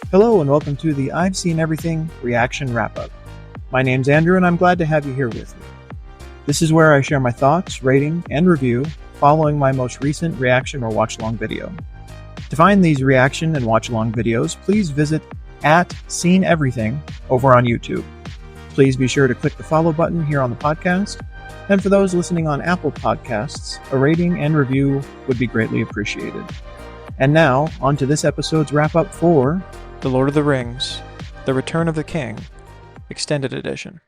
Hello and welcome to the I've Seen Everything Reaction Wrap-Up. My name's Andrew and I'm glad to have you here with me. This is where I share my thoughts, rating, and review following my most recent reaction or watch-along video. To find these reaction and watch-along videos, please visit @SeenEverything over on YouTube. Please be sure to click the follow button here on the podcast, and for those listening on Apple Podcasts, a rating and review would be greatly appreciated. And now, on to this episode's wrap-up for The Lord of the Rings, The Return of the King, Extended Edition.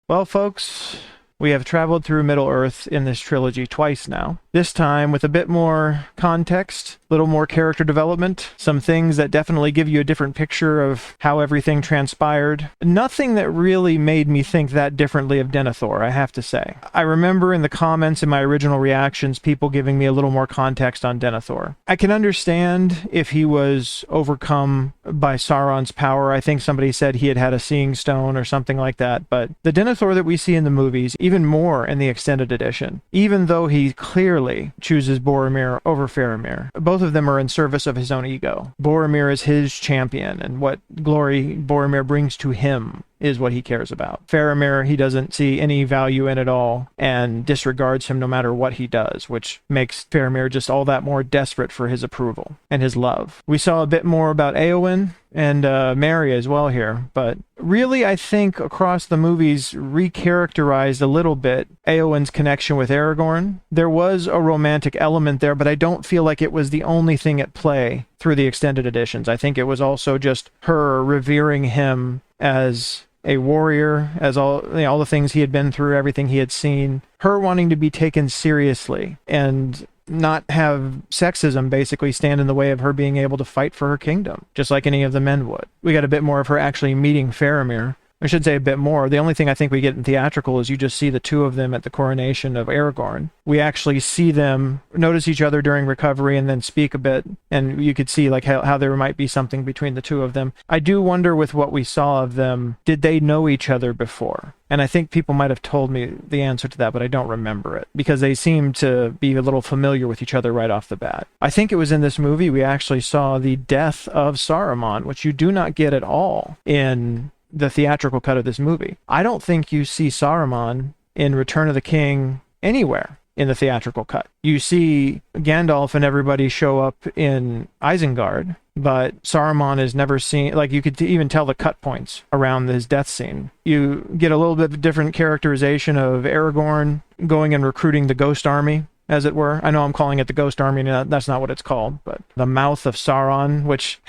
Well, folks, we have traveled through Middle-earth in this trilogy twice now. This time with a bit more context, a little more character development, some things that definitely give you a different picture of how everything transpired. Nothing that really made me think that differently of Denethor, I have to say. I remember in the comments in my original reactions, people giving me a little more context on Denethor. I can understand if he was overcome by Sauron's power. I think somebody said he had a seeing stone or something like that, but the Denethor that we see in the movies, even more in the extended edition, even though he clearly chooses Boromir over Faramir. Both of them are in service of his own ego. Boromir is his champion, and what glory Boromir brings to him is what he cares about. Faramir, he doesn't see any value in at all and disregards him no matter what he does, which makes Faramir just all that more desperate for his approval and his love. We saw a bit more about Éowyn and Merry as well here, but really I think across the movies recharacterized a little bit Éowyn's connection with Aragorn. There was a romantic element there, but I don't feel like it was the only thing at play through the extended editions. I think it was also just her revering him as a warrior, as all the things he had been through, everything he had seen, her wanting to be taken seriously and not have sexism basically stand in the way of her being able to fight for her kingdom, just like any of the men would. We got a bit more of her actually meeting Faramir. I should say a bit more. The only thing I think we get in theatrical is you just see the two of them at the coronation of Aragorn. We actually see them notice each other during recovery and then speak a bit, and you could see like how there might be something between the two of them. I do wonder with what we saw of them, did they know each other before? And I think people might have told me the answer to that, but I don't remember it, because they seem to be a little familiar with each other right off the bat. I think it was in this movie we actually saw the death of Saruman, which you do not get at all in the theatrical cut of this movie. I don't think you see Saruman in Return of the King anywhere in the theatrical cut. You see Gandalf and everybody show up in Isengard, but Saruman is never seen. Like, you could even tell the cut points around his death scene. You get a little bit of a different characterization of Aragorn going and recruiting the Ghost Army, as it were. I know I'm calling it the Ghost Army, and that's not what it's called, but the Mouth of Sauron, which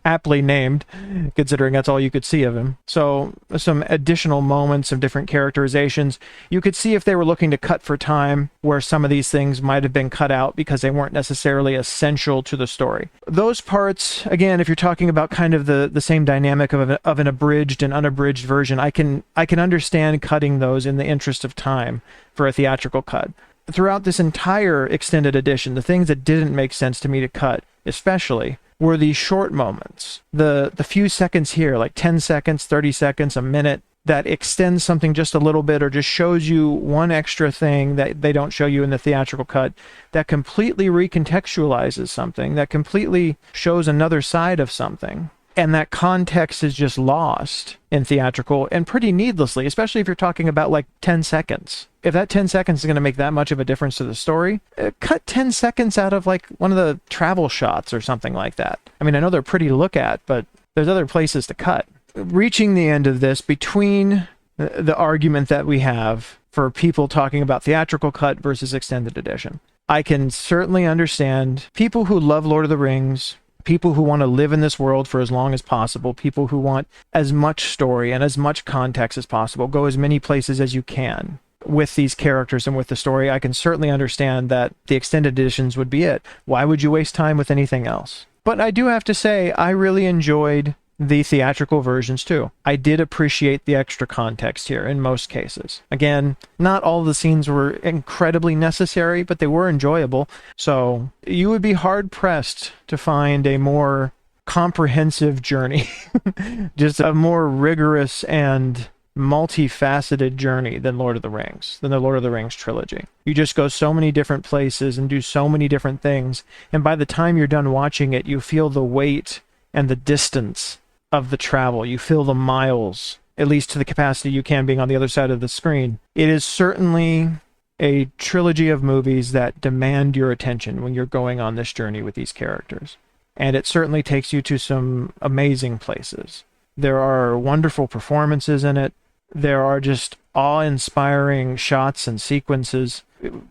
aptly named, considering that's all you could see of him. So some additional moments of different characterizations. You could see if they were looking to cut for time, where some of these things might have been cut out because they weren't necessarily essential to the story. Those parts, again, if you're talking about kind of the same dynamic of an abridged and unabridged version, I can understand cutting those in the interest of time for a theatrical cut. Throughout this entire extended edition, the things that didn't make sense to me to cut, especially, were these short moments. The few seconds here, like 10 seconds, 30 seconds, a minute, that extends something just a little bit or just shows you one extra thing that they don't show you in the theatrical cut, that completely recontextualizes something, that completely shows another side of something. And that context is just lost in theatrical, and pretty needlessly, especially if you're talking about like 10 seconds. If that 10 seconds is going to make that much of a difference to the story, cut 10 seconds out of like one of the travel shots or something like that. I mean, I know they're pretty to look at, but there's other places to cut. Reaching the end of this, between the argument that we have for people talking about theatrical cut versus extended edition, I can certainly understand people who love Lord of the Rings, people who want to live in this world for as long as possible, people who want as much story and as much context as possible, go as many places as you can with these characters and with the story. I can certainly understand that the extended editions would be it. Why would you waste time with anything else? But I do have to say, I really enjoyed the theatrical versions too. I did appreciate the extra context here in most cases. Again, not all the scenes were incredibly necessary, but they were enjoyable. So you would be hard pressed to find a more comprehensive journey, just a more rigorous and multifaceted journey than the Lord of the Rings trilogy. You just go so many different places and do so many different things, and by the time you're done watching it, you feel the weight and the distance of the travel. You feel the miles, at least to the capacity you can, being on the other side of the screen. It is certainly a trilogy of movies that demand your attention when you're going on this journey with these characters. And it certainly takes you to some amazing places. There are wonderful performances in it. There are just awe-inspiring shots and sequences,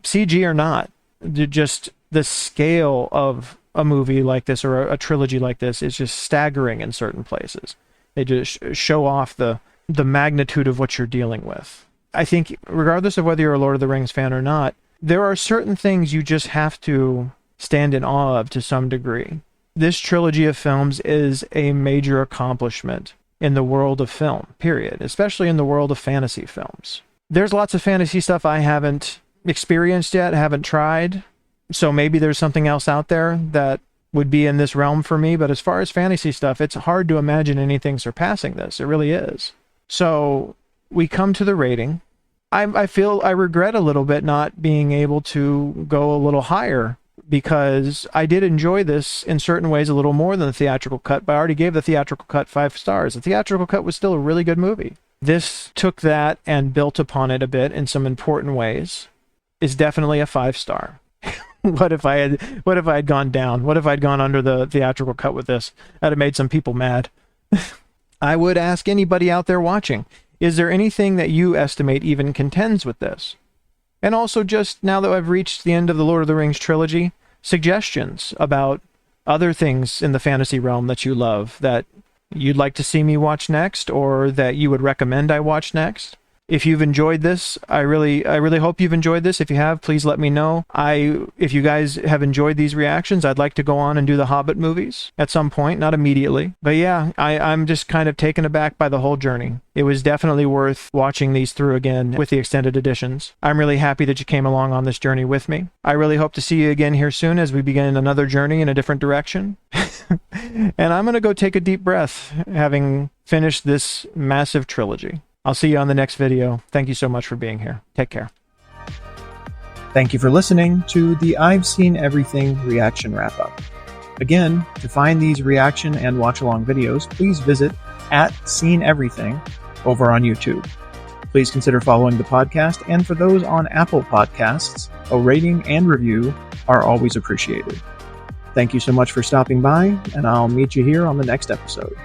CG or not. Just the scale of a movie like this, or a trilogy like this, is just staggering in certain places. They just show off the magnitude of what you're dealing with. I think regardless of whether you're a Lord of the Rings fan or not, there are certain things you just have to stand in awe of to some degree. This trilogy of films is a major accomplishment in the world of film, period, especially in the world of fantasy films. There's lots of fantasy stuff I haven't experienced yet, haven't tried, so maybe there's something else out there that would be in this realm for me, but as far as fantasy stuff, it's hard to imagine anything surpassing this. It really is. So we come to the rating. I feel I regret a little bit not being able to go a little higher, because I did enjoy this in certain ways a little more than the theatrical cut, but I already gave the theatrical cut 5 stars. The theatrical cut was still a really good movie. This took that and built upon it a bit in some important ways. Is definitely a 5-star. What if I had gone down? What if I'd gone under the theatrical cut with this? That'd have made some people mad. I would ask anybody out there watching, is there anything that you estimate even contends with this? And also, just now that I've reached the end of the Lord of the Rings trilogy, suggestions about other things in the fantasy realm that you love, that you'd like to see me watch next, or that you would recommend I watch next. If you've enjoyed this, I really hope you've enjoyed this. If you have, please let me know. If you guys have enjoyed these reactions, I'd like to go on and do the Hobbit movies at some point, not immediately. But yeah, I'm just kind of taken aback by the whole journey. It was definitely worth watching these through again with the extended editions. I'm really happy that you came along on this journey with me. I really hope to see you again here soon as we begin another journey in a different direction. And I'm going to go take a deep breath, having finished this massive trilogy. I'll see you on the next video. Thank you so much for being here. Take care. Thank you for listening to the I've Seen Everything reaction wrap-up. Again, to find these reaction and watch-along videos, please visit @SeenEverything over on YouTube. Please consider following the podcast, and for those on Apple Podcasts, a rating and review are always appreciated. Thank you so much for stopping by, and I'll meet you here on the next episode.